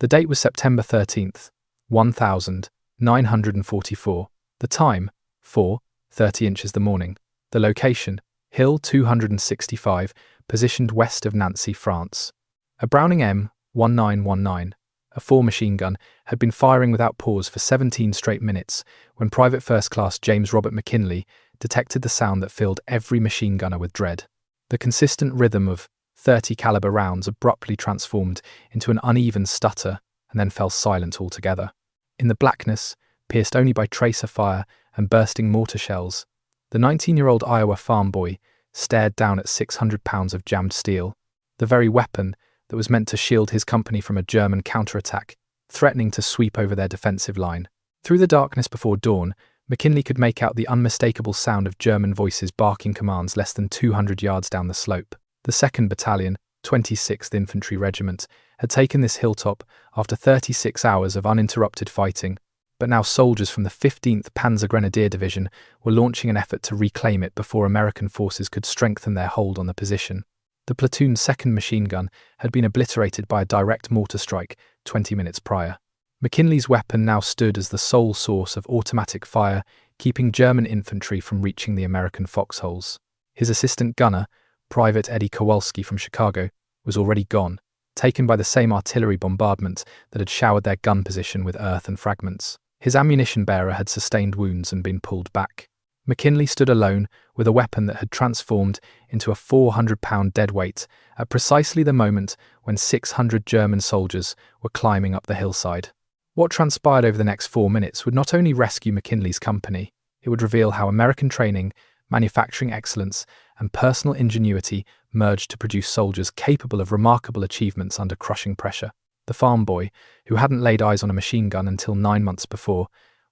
The date was September 13th, 1944. The time, 4:30 inches the morning. The location, Hill 265, positioned west of Nancy, France. A Browning M1919A4 machine gun had been firing without pause for 17 straight minutes when Private First Class James Robert McKinley detected the sound that filled every machine gunner with dread. The consistent rhythm of 30 caliber rounds abruptly transformed into an uneven stutter and then fell silent altogether. In the blackness, pierced only by tracer fire and bursting mortar shells, the 19-year-old Iowa farm boy stared down at 600 pounds of jammed steel, the very weapon that was meant to shield his company from a German counterattack, threatening to sweep over their defensive line. Through the darkness before dawn, McKinley could make out the unmistakable sound of German voices barking commands less than 200 yards down the slope. The 2nd Battalion, 26th Infantry Regiment, had taken this hilltop after 36 hours of uninterrupted fighting, but now soldiers from the 15th Panzergrenadier Division were launching an effort to reclaim it before American forces could strengthen their hold on the position. The platoon's 2nd machine gun had been obliterated by a direct mortar strike 20 minutes prior. McKinley's weapon now stood as the sole source of automatic fire, keeping German infantry from reaching the American foxholes. His assistant gunner, Private Eddie Kowalski from Chicago, was already gone, taken by the same artillery bombardment that had showered their gun position with earth and fragments. His ammunition bearer had sustained wounds and been pulled back. McKinley stood alone with a weapon that had transformed into a 400-pound deadweight at precisely the moment when 600 German soldiers were climbing up the hillside. What transpired over the next 4 minutes would not only rescue McKinley's company, it would reveal how American training, manufacturing excellence, and personal ingenuity merged to produce soldiers capable of remarkable achievements under crushing pressure. The farm boy, who hadn't laid eyes on a machine gun until 9 months before,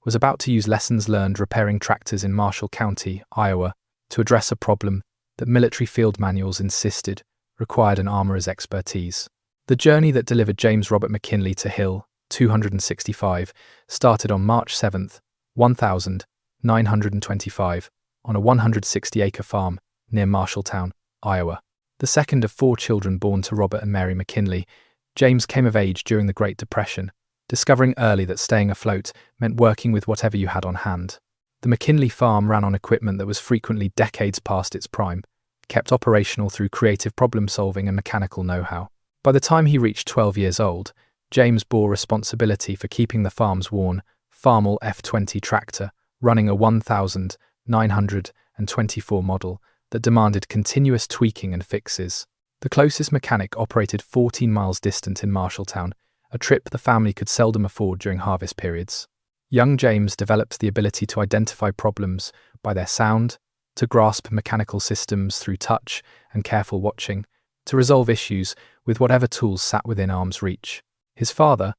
was about to use lessons learned repairing tractors in Marshall County, Iowa, to address a problem that military field manuals insisted required an armorer's expertise. The journey that delivered James Robert McKinley to Hill 265 started on March 7, 1925, on a 160-acre farm near Marshalltown, Iowa. The second of 4 children born to Robert and Mary McKinley, James came of age during the Great Depression, discovering early that staying afloat meant working with whatever you had on hand. The McKinley farm ran on equipment that was frequently decades past its prime, kept operational through creative problem-solving and mechanical know-how. By the time he reached 12 years old, James bore responsibility for keeping the farm's worn Farmall F-20 tractor running a 1924 model that demanded continuous tweaking and fixes. The closest mechanic operated 14 miles distant in Marshalltown, a trip the family could seldom afford during harvest periods. Young James developed the ability to identify problems by their sound, to grasp mechanical systems through touch and careful watching, to resolve issues with whatever tools sat within arm's reach. His father,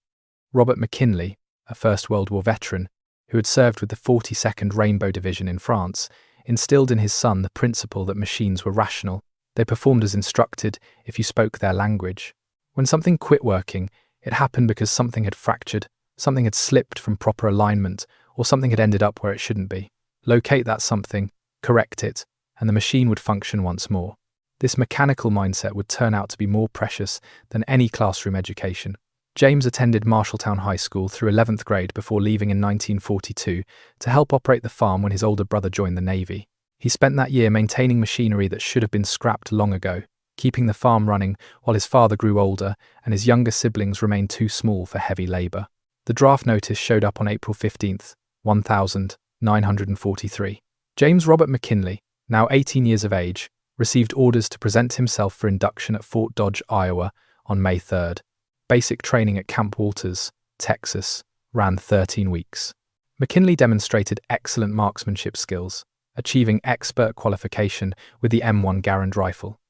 Robert McKinley, a First World War veteran who had served with the 42nd Rainbow Division in France, instilled in his son the principle that machines were rational. They performed as instructed if you spoke their language. When something quit working, it happened because something had fractured, something had slipped from proper alignment, or something had ended up where it shouldn't be. Locate that something, correct it, and the machine would function once more. This mechanical mindset would turn out to be more precious than any classroom education. James attended Marshalltown High School through 11th grade before leaving in 1942 to help operate the farm when his older brother joined the Navy. He spent that year maintaining machinery that should have been scrapped long ago, keeping the farm running while his father grew older and his younger siblings remained too small for heavy labor. The draft notice showed up on April 15, 1943. James Robert McKinley, now 18 years of age, received orders to present himself for induction at Fort Dodge, Iowa, on May 3rd. Basic training at Camp Walters, Texas, ran 13 weeks. McKinley demonstrated excellent marksmanship skills, achieving expert qualification with the M1 Garand rifle.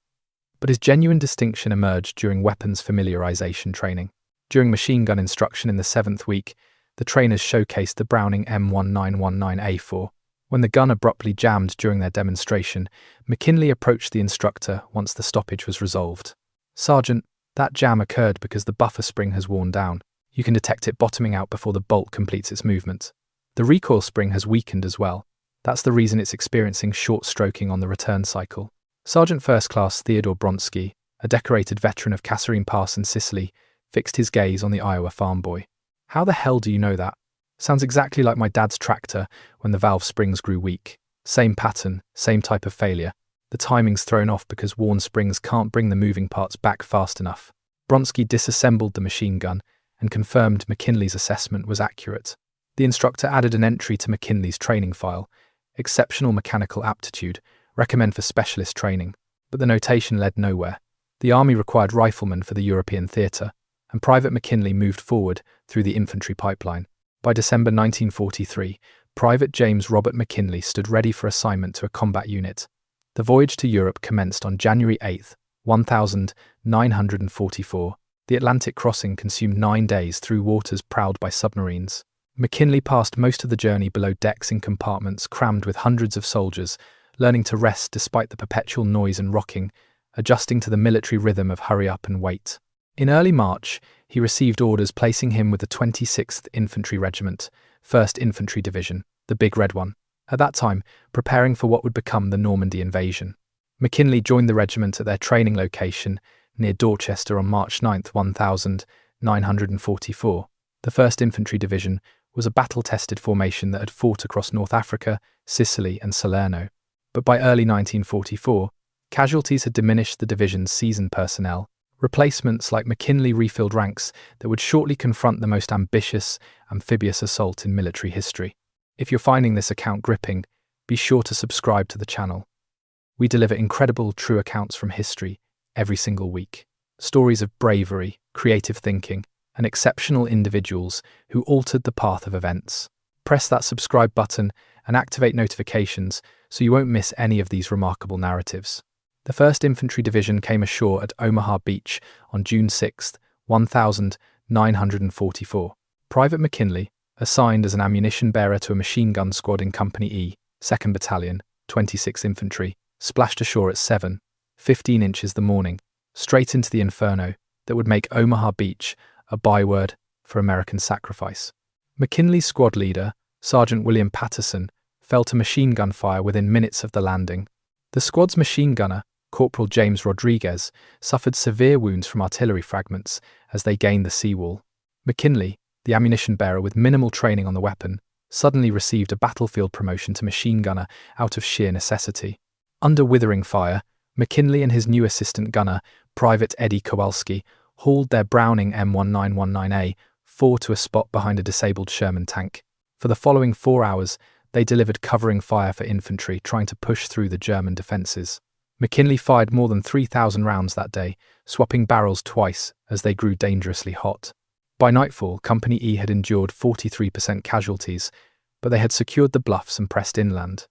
But his genuine distinction emerged during weapons familiarization training. During machine gun instruction in the 7th week, the trainers showcased the Browning M1919A4. When the gun abruptly jammed during their demonstration, McKinley approached the instructor once the stoppage was resolved. "Sergeant, that jam occurred because the buffer spring has worn down. You can detect it bottoming out before the bolt completes its movement. The recoil spring has weakened as well. That's the reason it's experiencing short stroking on the return cycle." Sergeant First Class Theodore Bronsky, a decorated veteran of Kasserine Pass in Sicily, fixed his gaze on the Iowa farm boy. "How the hell do you know that? Sounds exactly like my dad's tractor when the valve springs grew weak. Same pattern, same type of failure. The timing's thrown off because worn springs can't bring the moving parts back fast enough." Bronsky disassembled the machine gun and confirmed McKinley's assessment was accurate. The instructor added an entry to McKinley's training file: exceptional mechanical aptitude, recommend for specialist training. But the notation led nowhere. The Army required riflemen for the European theatre, and Private McKinley moved forward through the infantry pipeline. By December 1943, Private James Robert McKinley stood ready for assignment to a combat unit. The voyage to Europe commenced on January 8, 1944. The Atlantic crossing consumed 9 days through waters prowled by submarines. McKinley passed most of the journey below decks in compartments crammed with hundreds of soldiers, learning to rest despite the perpetual noise and rocking, adjusting to the military rhythm of hurry up and wait. In early March, he received orders placing him with the 26th Infantry Regiment, 1st Infantry Division, the Big Red One, at that time preparing for what would become the Normandy invasion. McKinley joined the regiment at their training location near Dorchester on March 9, 1944. The 1st Infantry Division was a battle-tested formation that had fought across North Africa, Sicily and Salerno. But by early 1944, casualties had diminished the division's seasoned personnel. Replacements like McKinley refilled ranks that would shortly confront the most ambitious, amphibious assault in military history. If you're finding this account gripping, be sure to subscribe to the channel. We deliver incredible, true accounts from history every single week. Stories of bravery, creative thinking, and exceptional individuals who altered the path of events. Press that subscribe button and activate notifications so you won't miss any of these remarkable narratives. The 1st Infantry Division came ashore at Omaha Beach on June 6, 1944. Private McKinley, assigned as an ammunition bearer to a machine gun squad in Company E, 2nd Battalion, 26th Infantry, splashed ashore at 7:15 inches the morning, straight into the inferno that would make Omaha Beach a byword for American sacrifice. McKinley's squad leader, Sergeant William Patterson, fell to machine gun fire within minutes of the landing. The squad's machine gunner, Corporal James Rodriguez, suffered severe wounds from artillery fragments as they gained the seawall. McKinley, the ammunition bearer with minimal training on the weapon, suddenly received a battlefield promotion to machine gunner out of sheer necessity. Under withering fire, McKinley and his new assistant gunner, Private Eddie Kowalski, hauled their Browning M1919A4 to a spot behind a disabled Sherman tank. For the following 4 hours, they delivered covering fire for infantry trying to push through the German defences. McKinley fired more than 3,000 rounds that day, swapping barrels twice as they grew dangerously hot. By nightfall, Company E had endured 43% casualties, but they had secured the bluffs and pressed inland.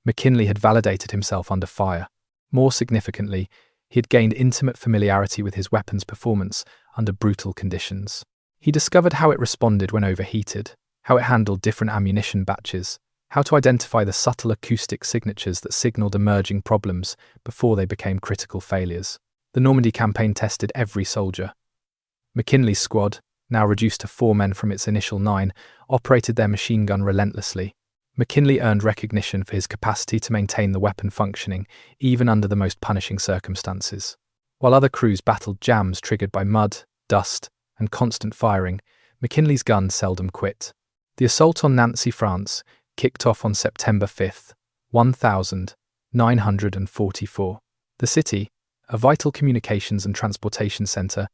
McKinley had validated himself under fire. More significantly, he had gained intimate familiarity with his weapon's performance under brutal conditions. He discovered how it responded when overheated, how it handled different ammunition batches, how to identify the subtle acoustic signatures that signaled emerging problems before they became critical failures. The Normandy campaign tested every soldier. McKinley's squad, now reduced to 4 men from its initial 9, operated their machine gun relentlessly. McKinley earned recognition for his capacity to maintain the weapon functioning, even under the most punishing circumstances. While other crews battled jams triggered by mud, dust, and constant firing, McKinley's gun seldom quit. The assault on Nancy, France, kicked off on September 5, 1944. The city, a vital communications and transportation centre,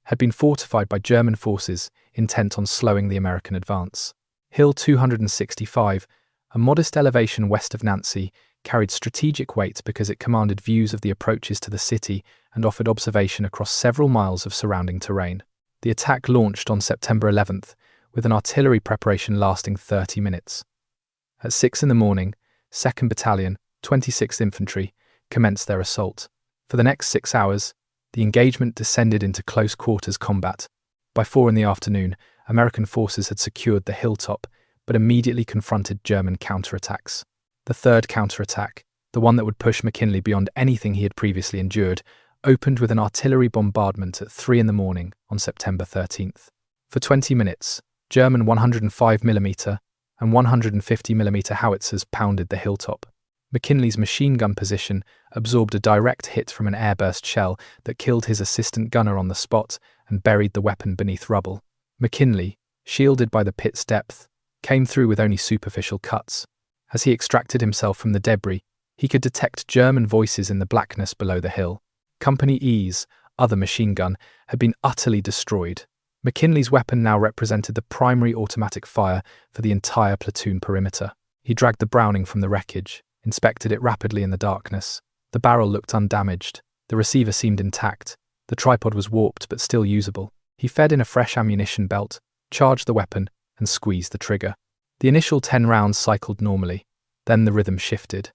had been fortified by German forces intent on slowing the American advance. Hill 265, a modest elevation west of Nancy, carried strategic weight because it commanded views of the approaches to the city and offered observation across several miles of surrounding terrain. The attack launched on September 11th, with an artillery preparation lasting 30 minutes. At 6 in the morning, 2nd Battalion, 26th Infantry, commenced their assault. For the next 6 hours, the engagement descended into close quarters combat. By 4 in the afternoon, American forces had secured the hilltop, but immediately confronted German counterattacks. The third counterattack, the one that would push McKinley beyond anything he had previously endured, opened with an artillery bombardment at 3 in the morning on September 13th. For 20 minutes, German 105mm and 150mm howitzers pounded the hilltop. McKinley's machine gun position absorbed a direct hit from an airburst shell that killed his assistant gunner on the spot and buried the weapon beneath rubble. McKinley, shielded by the pit's depth, came through with only superficial cuts. As he extracted himself from the debris, he could detect German voices in the blackness below the hill. Company E's other machine gun had been utterly destroyed. McKinley's weapon now represented the primary automatic fire for the entire platoon perimeter. He dragged the Browning from the wreckage, inspected it rapidly in the darkness. The barrel looked undamaged. The receiver seemed intact. The tripod was warped but still usable. He fed in a fresh ammunition belt, charged the weapon, and squeezed the trigger. The initial 10 rounds cycled normally. Then the rhythm shifted.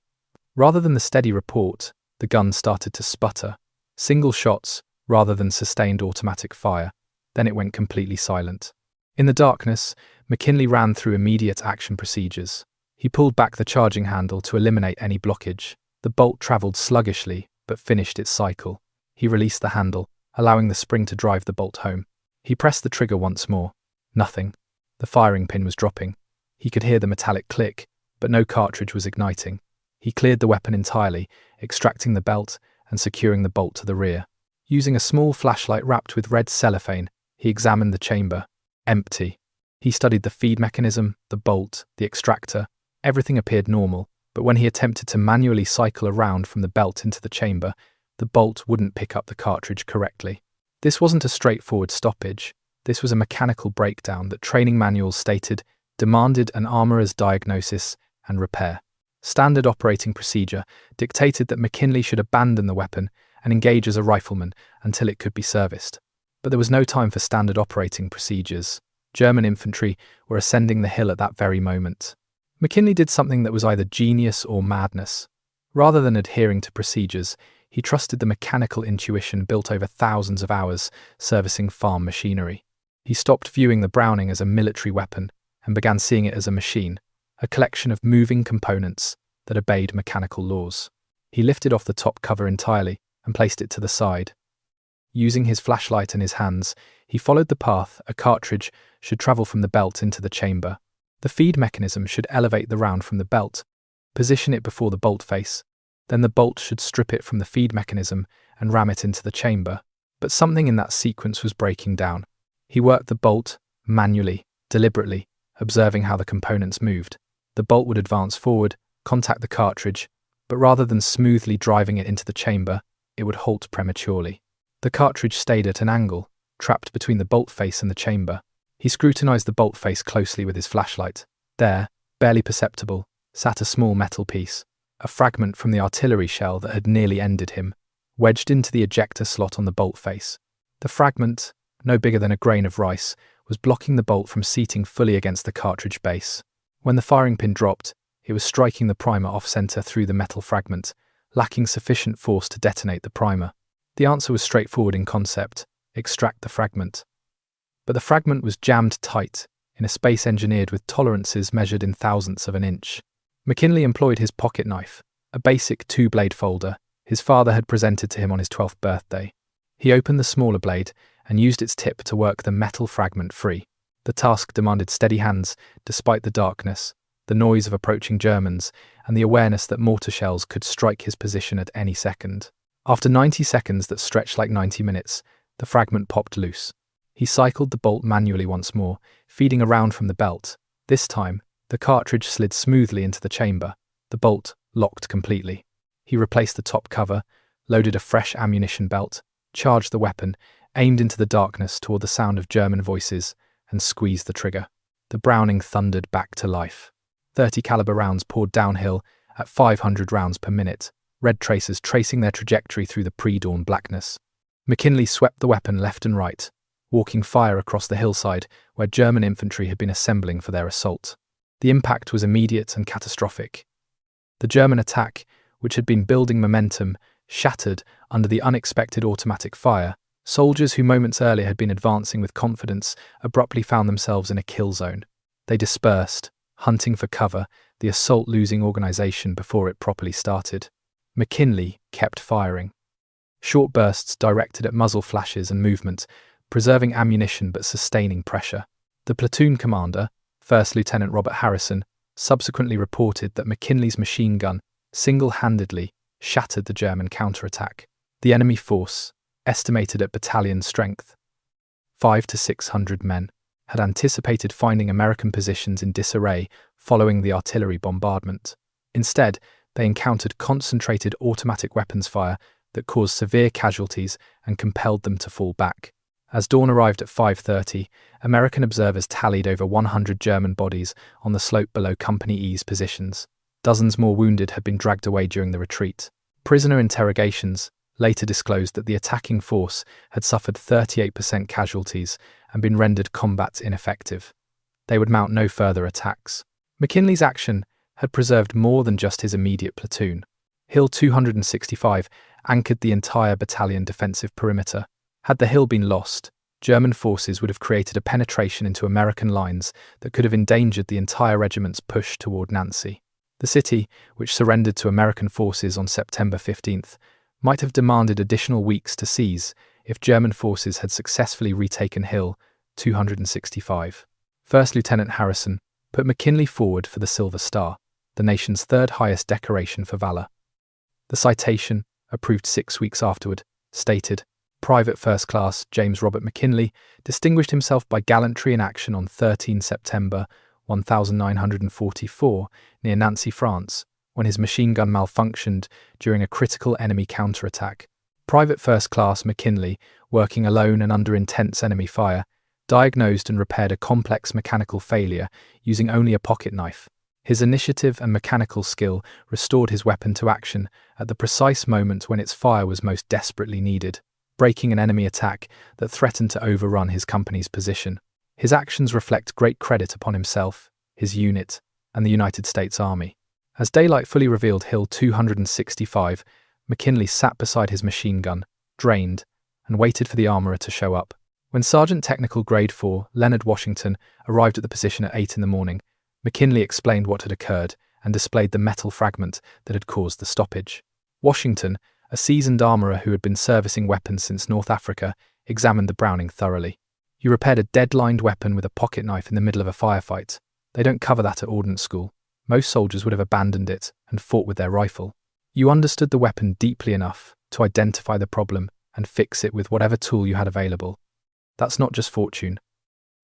Rather than the steady report, the gun started to sputter. Single shots, rather than sustained automatic fire. Then it went completely silent. In the darkness, McKinley ran through immediate action procedures. He pulled back the charging handle to eliminate any blockage. The bolt travelled sluggishly, but finished its cycle. He released the handle, allowing the spring to drive the bolt home. He pressed the trigger once more. Nothing. The firing pin was dropping. He could hear the metallic click, but no cartridge was igniting. He cleared the weapon entirely, extracting the belt and securing the bolt to the rear. Using a small flashlight wrapped with red cellophane, he examined the chamber. Empty. He studied the feed mechanism, the bolt, the extractor. Everything appeared normal, but when he attempted to manually cycle around from the belt into the chamber, the bolt wouldn't pick up the cartridge correctly. This wasn't a straightforward stoppage. This was a mechanical breakdown that training manuals stated demanded an armourer's diagnosis and repair. Standard operating procedure dictated that McKinley should abandon the weapon and engage as a rifleman until it could be serviced. But there was no time for standard operating procedures. German infantry were ascending the hill at that very moment. McKinley did something that was either genius or madness. Rather than adhering to procedures, he trusted the mechanical intuition built over thousands of hours servicing farm machinery. He stopped viewing the Browning as a military weapon and began seeing it as a machine, a collection of moving components that obeyed mechanical laws. He lifted off the top cover entirely and placed it to the side. Using his flashlight in his hands, he followed the path a cartridge should travel from the belt into the chamber. The feed mechanism should elevate the round from the belt, position it before the bolt face. Then the bolt should strip it from the feed mechanism and ram it into the chamber. But something in that sequence was breaking down. He worked the bolt manually, deliberately, observing how the components moved. The bolt would advance forward, contact the cartridge, but rather than smoothly driving it into the chamber, it would halt prematurely. The cartridge stayed at an angle, trapped between the bolt face and the chamber. He scrutinized the bolt face closely with his flashlight. There, barely perceptible, sat a small metal piece, a fragment from the artillery shell that had nearly ended him, wedged into the ejector slot on the bolt face. The fragment, no bigger than a grain of rice, was blocking the bolt from seating fully against the cartridge base. When the firing pin dropped, it was striking the primer off-center through the metal fragment, lacking sufficient force to detonate the primer. The answer was straightforward in concept: extract the fragment. But the fragment was jammed tight, in a space engineered with tolerances measured in thousandths of an inch. McKinley employed his pocket knife, a basic 2-blade folder his father had presented to him on his 12th birthday. He opened the smaller blade and used its tip to work the metal fragment free. The task demanded steady hands, despite the darkness, the noise of approaching Germans, and the awareness that mortar shells could strike his position at any second. After 90 seconds that stretched like 90 minutes, the fragment popped loose. He cycled the bolt manually once more, feeding around from the belt. This time, the cartridge slid smoothly into the chamber. The bolt locked completely. He replaced the top cover, loaded a fresh ammunition belt, charged the weapon, aimed into the darkness toward the sound of German voices, and squeezed the trigger. The Browning thundered back to life. 30 caliber rounds poured downhill at 500 rounds per minute, red tracers tracing their trajectory through the pre-dawn blackness. McKinley swept the weapon left and right, walking fire across the hillside where German infantry had been assembling for their assault. The impact was immediate and catastrophic. The German attack, which had been building momentum, shattered under the unexpected automatic fire. Soldiers who moments earlier had been advancing with confidence abruptly found themselves in a kill zone. They dispersed, hunting for cover, the assault losing organization before it properly started. McKinley kept firing. Short bursts directed at muzzle flashes and movement, preserving ammunition but sustaining pressure. The platoon commander, First Lieutenant Robert Harrison, subsequently reported that McKinley's machine gun single-handedly shattered the German counterattack. The enemy force, estimated at battalion strength, 500 to 600 men, had anticipated finding American positions in disarray following the artillery bombardment. Instead, they encountered concentrated automatic weapons fire that caused severe casualties and compelled them to fall back. As dawn arrived at 5:30, American observers tallied over 100 German bodies on the slope below Company E's positions. Dozens more wounded had been dragged away during the retreat. Prisoner interrogations later disclosed that the attacking force had suffered 38% casualties and been rendered combat ineffective. They would mount no further attacks. McKinley's action had preserved more than just his immediate platoon. Hill 265 anchored the entire battalion defensive perimeter. Had the hill been lost, German forces would have created a penetration into American lines that could have endangered the entire regiment's push toward Nancy. The city, which surrendered to American forces on September 15th, might have demanded additional weeks to seize if German forces had successfully retaken Hill 265. First Lieutenant Harrison put McKinley forward for the Silver Star, the nation's third highest decoration for valor. The citation, approved 6 weeks afterward, stated, "Private First Class James Robert McKinley distinguished himself by gallantry in action on 13 September 1944 near Nancy, France, when his machine gun malfunctioned during a critical enemy counterattack. Private First Class McKinley, working alone and under intense enemy fire, diagnosed and repaired a complex mechanical failure using only a pocket knife. His initiative and mechanical skill restored his weapon to action at the precise moment when its fire was most desperately needed, breaking an enemy attack that threatened to overrun his company's position. His actions reflect great credit upon himself, his unit, and the United States Army." As daylight fully revealed Hill 265, McKinley sat beside his machine gun, drained, and waited for the armourer to show up. When Sergeant Technical Grade 4 Leonard Washington arrived at the position at 8 in the morning, McKinley explained what had occurred and displayed the metal fragment that had caused the stoppage. Washington, a seasoned armourer who had been servicing weapons since North Africa, examined the Browning thoroughly. "You repaired a dead-lined weapon with a pocket knife in the middle of a firefight. They don't cover that at ordnance school. Most soldiers would have abandoned it and fought with their rifle. You understood the weapon deeply enough to identify the problem and fix it with whatever tool you had available. That's not just fortune.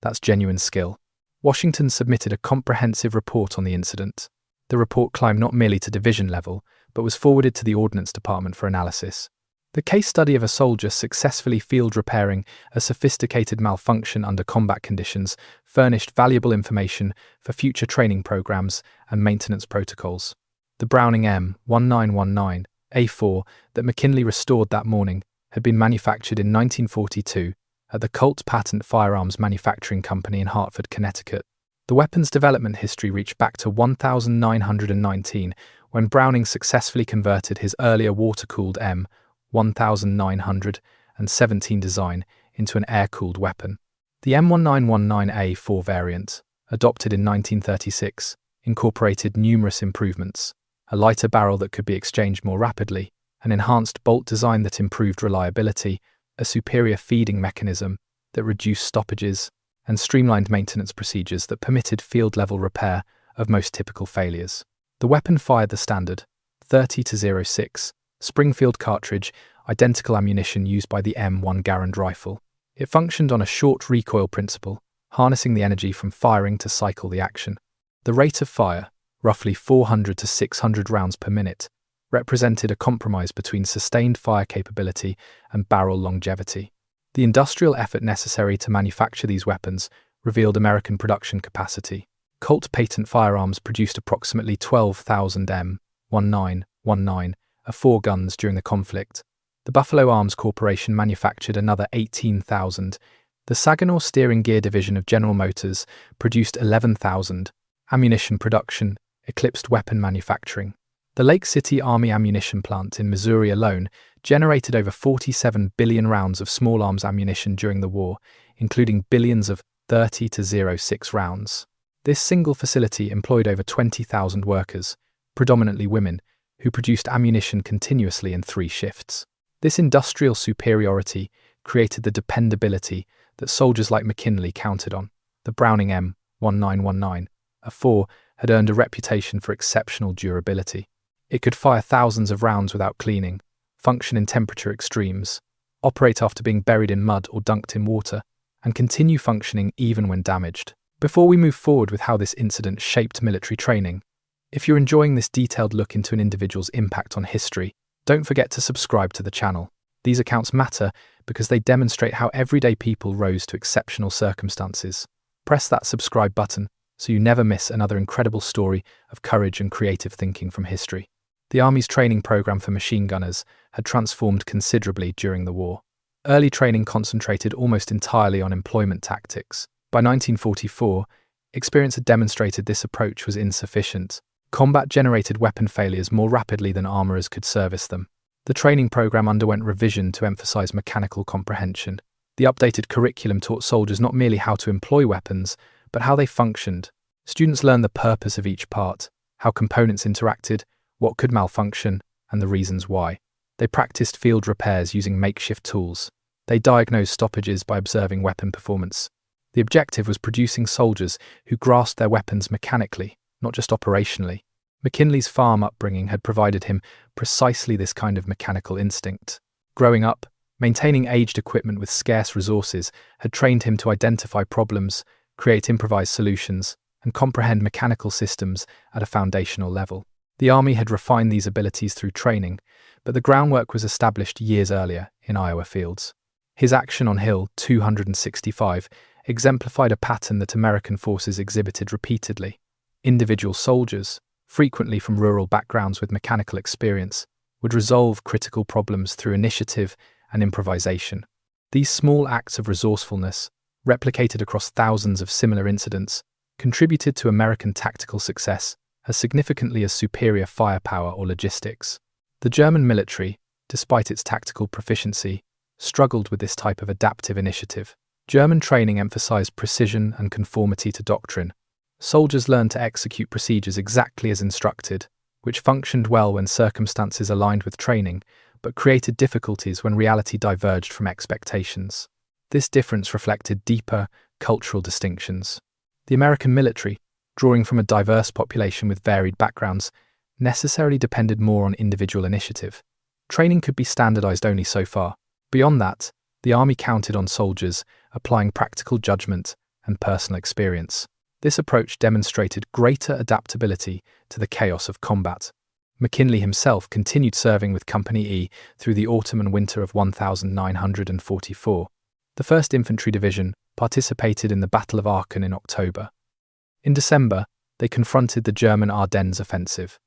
That's genuine skill." Washington submitted a comprehensive report on the incident. The report climbed not merely to division level, but was forwarded to the Ordnance Department for analysis. The case study of a soldier successfully field repairing a sophisticated malfunction under combat conditions furnished valuable information for future training programs and maintenance protocols. The Browning M1919A4 that McKinley restored that morning had been manufactured in 1942 at the Colt Patent Firearms Manufacturing Company in Hartford, Connecticut. The weapon's development history reached back to 1919 when Browning successfully converted his earlier water-cooled M1917 design into an air-cooled weapon. The M1919A4 variant, adopted in 1936, incorporated numerous improvements: a lighter barrel that could be exchanged more rapidly, an enhanced bolt design that improved reliability, a superior feeding mechanism that reduced stoppages, and streamlined maintenance procedures that permitted field-level repair of most typical failures. The weapon fired the standard 30-06 Springfield cartridge, identical ammunition used by the M1 Garand rifle. It functioned on a short recoil principle, harnessing the energy from firing to cycle the action. The rate of fire, roughly 400 to 600 rounds per minute, represented a compromise between sustained fire capability and barrel longevity. The industrial effort necessary to manufacture these weapons revealed American production capacity. Colt Patent Firearms produced approximately 12,000 M1919A4 guns during the conflict. The Buffalo Arms Corporation manufactured another 18,000. The Saginaw Steering Gear Division of General Motors produced 11,000. Ammunition production eclipsed weapon manufacturing. The Lake City Army Ammunition Plant in Missouri alone generated over 47 billion rounds of small arms ammunition during the war, including billions of 30-06 rounds. This single facility employed over 20,000 workers, predominantly women, who produced ammunition continuously in 3 shifts. This industrial superiority created the dependability that soldiers like McKinley counted on. The Browning M1919A4 had earned a reputation for exceptional durability. It could fire thousands of rounds without cleaning, function in temperature extremes, operate after being buried in mud or dunked in water, and continue functioning even when damaged. Before we move forward with how this incident shaped military training, if you're enjoying this detailed look into an individual's impact on history, don't forget to subscribe to the channel. These accounts matter because they demonstrate how everyday people rose to exceptional circumstances. Press that subscribe button so you never miss another incredible story of courage and creative thinking from history. The Army's training program for machine gunners had transformed considerably during the war. Early training concentrated almost entirely on employment tactics. By 1944, experience had demonstrated this approach was insufficient. Combat generated weapon failures more rapidly than armorers could service them. The training program underwent revision to emphasize mechanical comprehension. The updated curriculum taught soldiers not merely how to employ weapons, but how they functioned. Students learned the purpose of each part, how components interacted, what could malfunction, and the reasons why. They practiced field repairs using makeshift tools. They diagnosed stoppages by observing weapon performance. The objective was producing soldiers who grasped their weapons mechanically, not just operationally. McKinley's farm upbringing had provided him precisely this kind of mechanical instinct. Growing up, maintaining aged equipment with scarce resources had trained him to identify problems, create improvised solutions, and comprehend mechanical systems at a foundational level. The Army had refined these abilities through training, but the groundwork was established years earlier in Iowa fields. His action on Hill 265 exemplified a pattern that American forces exhibited repeatedly. Individual soldiers, frequently from rural backgrounds with mechanical experience, would resolve critical problems through initiative and improvisation. These small acts of resourcefulness, replicated across thousands of similar incidents, contributed to American tactical success as significantly as superior firepower or logistics. The German military, despite its tactical proficiency, struggled with this type of adaptive initiative. German training emphasized precision and conformity to doctrine. Soldiers learned to execute procedures exactly as instructed, which functioned well when circumstances aligned with training, but created difficulties when reality diverged from expectations. This difference reflected deeper cultural distinctions. The American military, drawing from a diverse population with varied backgrounds, necessarily depended more on individual initiative. Training could be standardized only so far. Beyond that, the Army counted on soldiers applying practical judgment and personal experience. This approach demonstrated greater adaptability to the chaos of combat. McKinley himself continued serving with Company E through the autumn and winter of 1944. The 1st Infantry Division participated in the Battle of Aachen in October. In December, they confronted the German Ardennes offensive.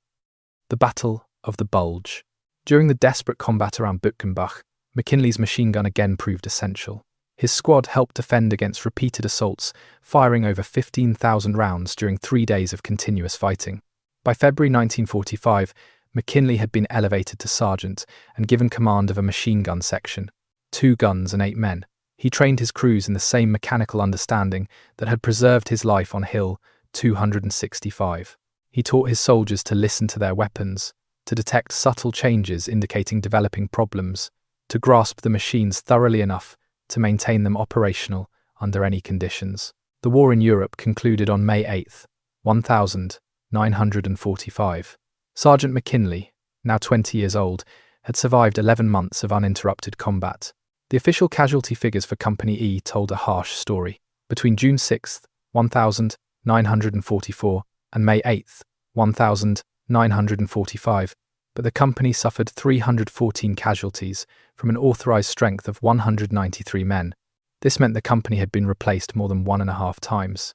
The Battle of the Bulge. During the desperate combat around Buchenbach, McKinley's machine gun again proved essential. His squad helped defend against repeated assaults, firing over 15,000 rounds during 3 days of continuous fighting. By February 1945, McKinley had been elevated to sergeant and given command of a machine gun section, 2 guns and 8 men. He trained his crews in the same mechanical understanding that had preserved his life on Hill 265. He taught his soldiers to listen to their weapons, to detect subtle changes indicating developing problems, to grasp the machines thoroughly enough to maintain them operational under any conditions. The war in Europe concluded on May 8, 1945. Sergeant McKinley, now 20 years old, had survived 11 months of uninterrupted combat. The official casualty figures for Company E told a harsh story. Between June 6, 1944 and May 8, 1945, but the company suffered 314 casualties from an authorized strength of 193 men. This meant the company had been replaced more than 1.5 times.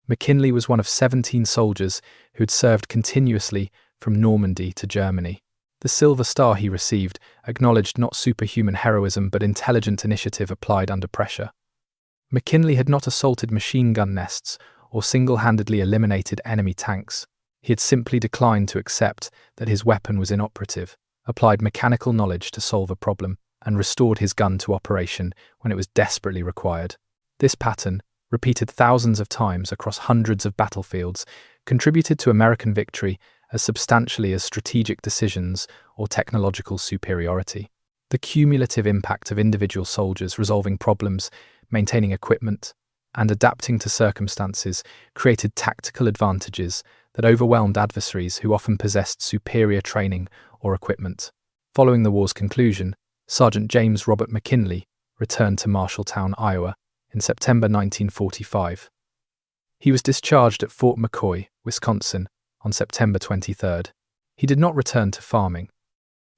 McKinley was one of 17 soldiers who had served continuously from Normandy to Germany. The Silver Star he received acknowledged not superhuman heroism but intelligent initiative applied under pressure. McKinley had not assaulted machine gun nests or single-handedly eliminated enemy tanks. He had simply declined to accept that his weapon was inoperative, applied mechanical knowledge to solve a problem, and restored his gun to operation when it was desperately required. This pattern, repeated thousands of times across hundreds of battlefields, contributed to American victory as substantially as strategic decisions or technological superiority. The cumulative impact of individual soldiers resolving problems, maintaining equipment, and adapting to circumstances created tactical advantages that overwhelmed adversaries who often possessed superior training or equipment. Following the war's conclusion, Sergeant James Robert McKinley returned to Marshalltown, Iowa, in September 1945. He was discharged at Fort McCoy, Wisconsin, on September 23. He did not return to farming.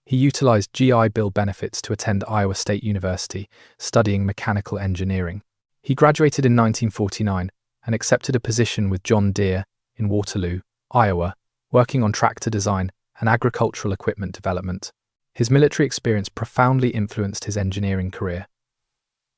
He utilized GI Bill benefits to attend Iowa State University, studying mechanical engineering. He graduated in 1949 and accepted a position with John Deere in Waterloo, Iowa, working on tractor design and agricultural equipment development. His military experience profoundly influenced his engineering career.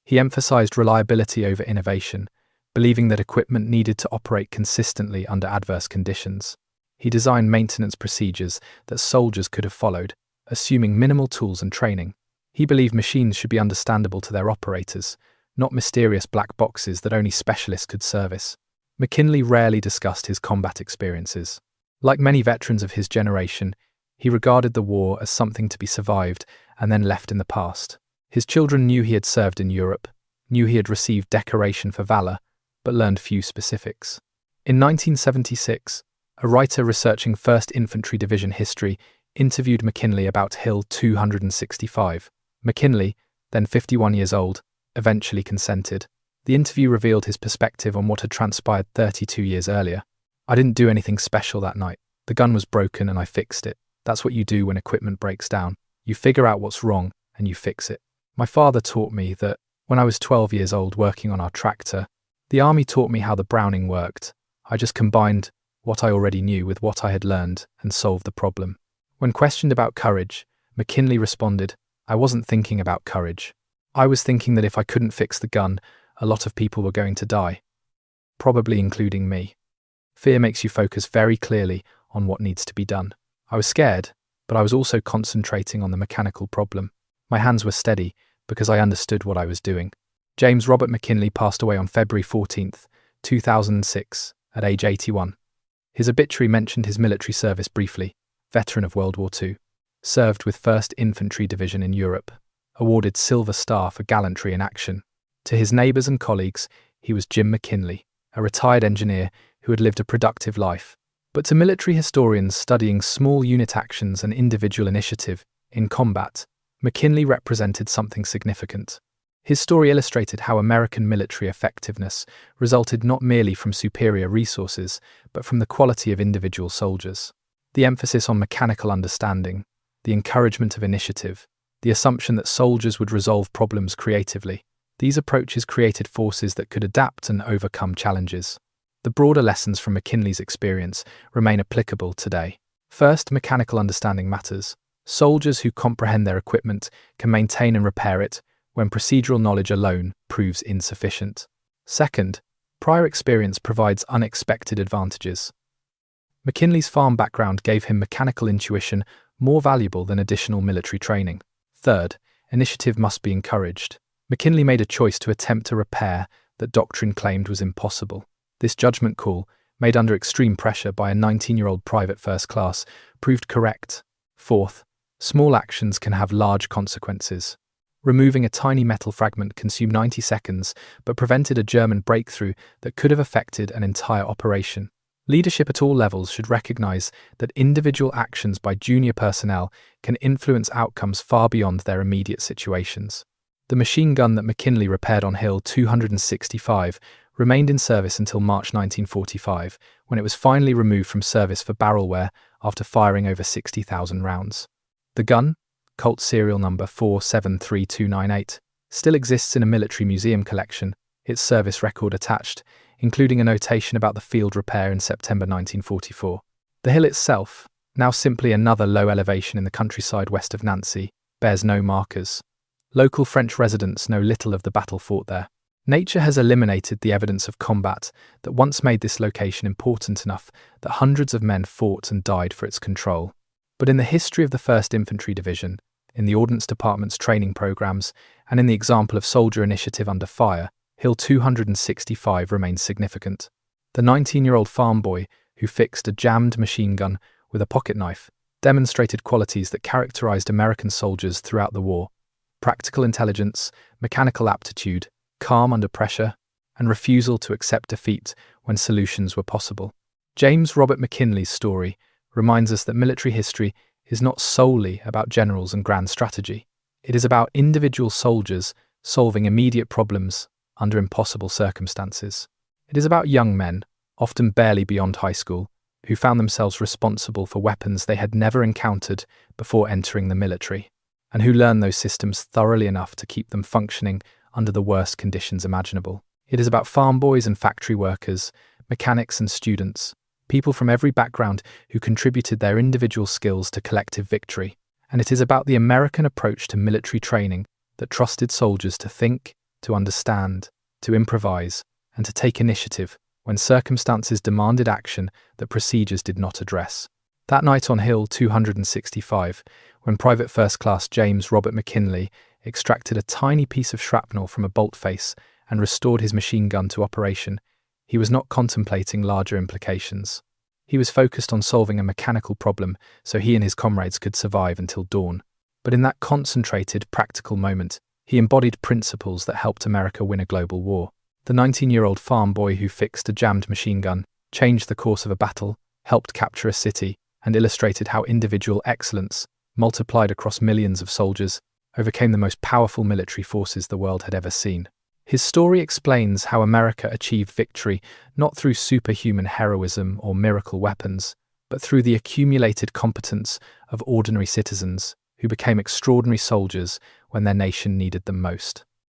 He emphasized reliability over innovation, believing that equipment needed to operate consistently under adverse conditions. He designed maintenance procedures that soldiers could have followed, assuming minimal tools and training. He believed machines should be understandable to their operators, not mysterious black boxes that only specialists could service. McKinley rarely discussed his combat experiences. Like many veterans of his generation, he regarded the war as something to be survived and then left in the past. His children knew he had served in Europe, knew he had received decoration for valor, but learned few specifics. In 1976, a writer researching 1st Infantry Division history interviewed McKinley about Hill 265. McKinley, then 51 years old, eventually consented. The interview revealed his perspective on what had transpired 32 years earlier. "I didn't do anything special that night. The gun was broken and I fixed it. That's what you do when equipment breaks down. You figure out what's wrong and you fix it. My father taught me that when I was 12 years old working on our tractor. The army taught me how the Browning worked. I just combined what I already knew with what I had learned and solved the problem." When questioned about courage, McKinley responded, "I wasn't thinking about courage. I was thinking that if I couldn't fix the gun, a lot of people were going to die, probably including me. Fear makes you focus very clearly on what needs to be done. I was scared, but I was also concentrating on the mechanical problem. My hands were steady because I understood what I was doing." James Robert McKinley passed away on February 14, 2006, at age 81. His obituary mentioned his military service briefly: veteran of World War II, served with 1st Infantry Division in Europe, awarded Silver Star for gallantry in action. To his neighbours and colleagues, he was Jim McKinley, a retired engineer who had lived a productive life. But to military historians studying small unit actions and individual initiative in combat, McKinley represented something significant. His story illustrated how American military effectiveness resulted not merely from superior resources, but from the quality of individual soldiers. The emphasis on mechanical understanding, the encouragement of initiative, the assumption that soldiers would resolve problems creatively. These approaches created forces that could adapt and overcome challenges. The broader lessons from McKinley's experience remain applicable today. First, mechanical understanding matters. Soldiers who comprehend their equipment can maintain and repair it when procedural knowledge alone proves insufficient. Second, prior experience provides unexpected advantages. McKinley's farm background gave him mechanical intuition more valuable than additional military training. Third, initiative must be encouraged. McKinley made a choice to attempt a repair that doctrine claimed was impossible. This judgment call, made under extreme pressure by a 19-year-old private first class, proved correct. Fourth, small actions can have large consequences. Removing a tiny metal fragment consumed 90 seconds, but prevented a German breakthrough that could have affected an entire operation. Leadership at all levels should recognize that individual actions by junior personnel can influence outcomes far beyond their immediate situations. The machine gun that McKinley repaired on Hill 265 remained in service until March 1945, when it was finally removed from service for barrel wear after firing over 60,000 rounds. The gun, Colt serial number 473298, still exists in a military museum collection, its service record attached, including a notation about the field repair in September 1944. The hill itself, now simply another low elevation in the countryside west of Nancy, bears no markers. Local French residents know little of the battle fought there. Nature has eliminated the evidence of combat that once made this location important enough that hundreds of men fought and died for its control. But in the history of the 1st Infantry Division, in the Ordnance Department's training programs, and in the example of soldier initiative under fire, Hill 265 remains significant. The 19-year-old farm boy who fixed a jammed machine gun with a pocket knife demonstrated qualities that characterized American soldiers throughout the war: practical intelligence, mechanical aptitude, calm under pressure, and refusal to accept defeat when solutions were possible. James Robert McKinley's story reminds us that military history is not solely about generals and grand strategy. It is about individual soldiers solving immediate problems under impossible circumstances. It is about young men, often barely beyond high school, who found themselves responsible for weapons they had never encountered before entering the military, and who learned those systems thoroughly enough to keep them functioning under the worst conditions imaginable. It is about farm boys and factory workers, mechanics and students, people from every background who contributed their individual skills to collective victory. And it is about the American approach to military training that trusted soldiers to think, to understand, to improvise, and to take initiative when circumstances demanded action that procedures did not address. That night on Hill 265, when Private First Class James Robert McKinley extracted a tiny piece of shrapnel from a bolt face and restored his machine gun to operation, he was not contemplating larger implications. He was focused on solving a mechanical problem so he and his comrades could survive until dawn. But in that concentrated, practical moment, he embodied principles that helped America win a global war. The 19-year-old farm boy who fixed a jammed machine gun, changed the course of a battle, helped capture a city, and illustrated how individual excellence, multiplied across millions of soldiers, overcame the most powerful military forces the world had ever seen. His story explains how America achieved victory not through superhuman heroism or miracle weapons, but through the accumulated competence of ordinary citizens who became extraordinary soldiers when their nation needed them most.